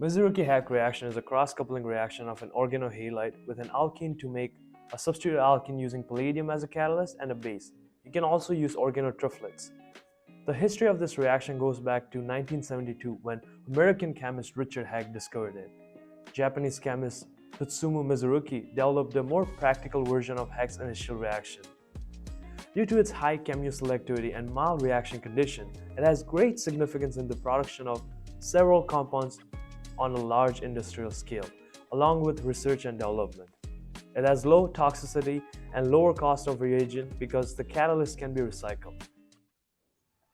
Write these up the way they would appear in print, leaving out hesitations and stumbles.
Mizoroki hack reaction is a cross-coupling reaction of an organohalide with an alkene to make a substitute alkene using palladium as a catalyst and a base. You can also use organotriplets. The history of this reaction goes back to 1972 when American chemist Richard Hack discovered it. Japanese chemist Tsutomu Mizoroki developed a more practical version of Hack's initial reaction. Due to its high chemoselectivity and mild reaction condition, it has great significance in the production of several compounds on a large industrial scale, along with research and development. It has low toxicity and lower cost of reagent because the catalyst can be recycled.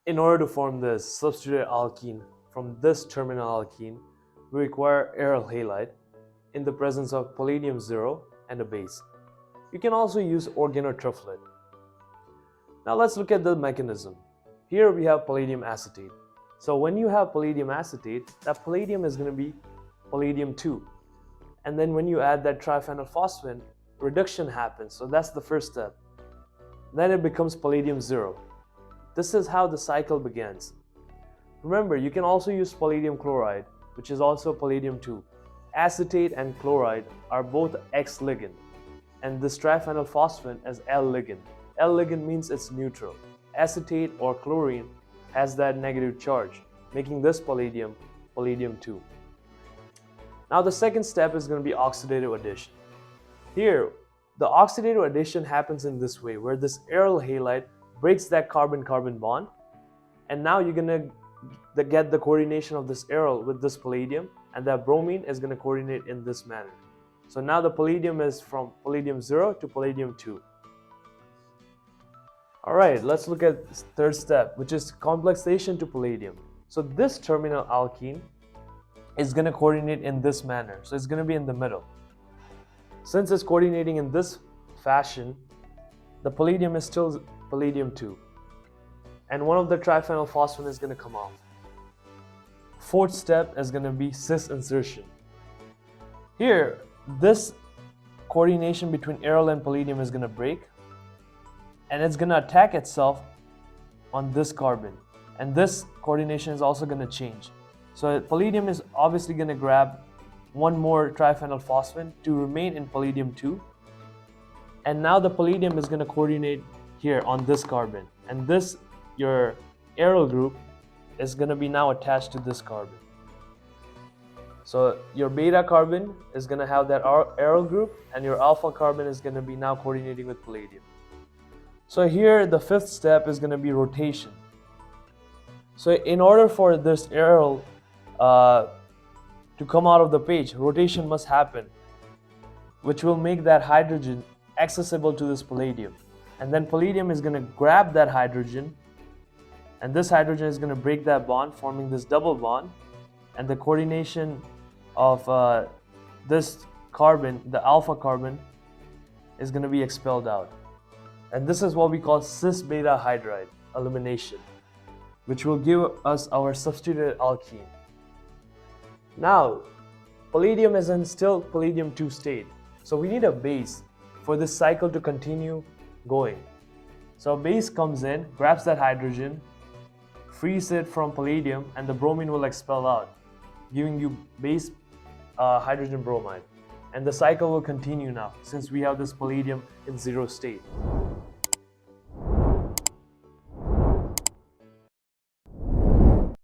In order to form this substituted alkene from this terminal alkene, we require aryl halide in the presence of palladium-0 and a base. You can also use organotriplet. Now let's look at the mechanism. Here we have palladium acetate. So when you have palladium acetate, that palladium is going to be palladium-2. And then when you add that triphenylphosphine, reduction happens. So that's the first step. Then it becomes palladium-0. This is how the cycle begins. Remember, you can also use palladium chloride, which is also palladium-2. Acetate and chloride are both X ligand, and this triphenylphosphine is L ligand. L ligand means it's neutral. Acetate or chlorine has that negative charge, making this palladium-2. Now the second step is going to be oxidative addition. Here, the oxidative addition happens in this way, where this aryl halide breaks that carbon-carbon bond, and now you're going to get the coordination of this aryl with this palladium, and that bromine is going to coordinate in this manner. So now the palladium is from palladium-0 to palladium-2. Alright, let's look at the third step, which is complexation to palladium. So this terminal alkene is going to coordinate in this manner. So it's going to be in the middle. Since it's coordinating in this fashion, the palladium is still palladium-2. And one of the triphenylphosphine is going to come off. Fourth step is going to be cis insertion. Here, this coordination between aryl and palladium is going to break, and it's going to attack itself on this carbon, and this coordination is also going to change. So palladium is obviously going to grab one more triphenylphosphine to remain in palladium-2, and now the palladium is going to coordinate here on this carbon, and this, your aryl group, is going to be now attached to this carbon. So your beta carbon is going to have that aryl group, and your alpha carbon is going to be now coordinating with palladium. So here the fifth step is going to be rotation. So in order for this aryl to come out of the page, rotation must happen, which will make that hydrogen accessible to this palladium. And then palladium is going to grab that hydrogen, and this hydrogen is going to break that bond, forming this double bond, and the coordination of this carbon, the alpha carbon, is going to be expelled out. And this is what we call cis-beta hydride elimination, which will give us our substituted alkene. Now, palladium is in still palladium-2 state, so we need a base for this cycle to continue going. So a base comes in, grabs that hydrogen, frees it from palladium, and the bromine will expel out, giving you base hydrogen bromide. And the cycle will continue now, since we have this palladium in 0 state.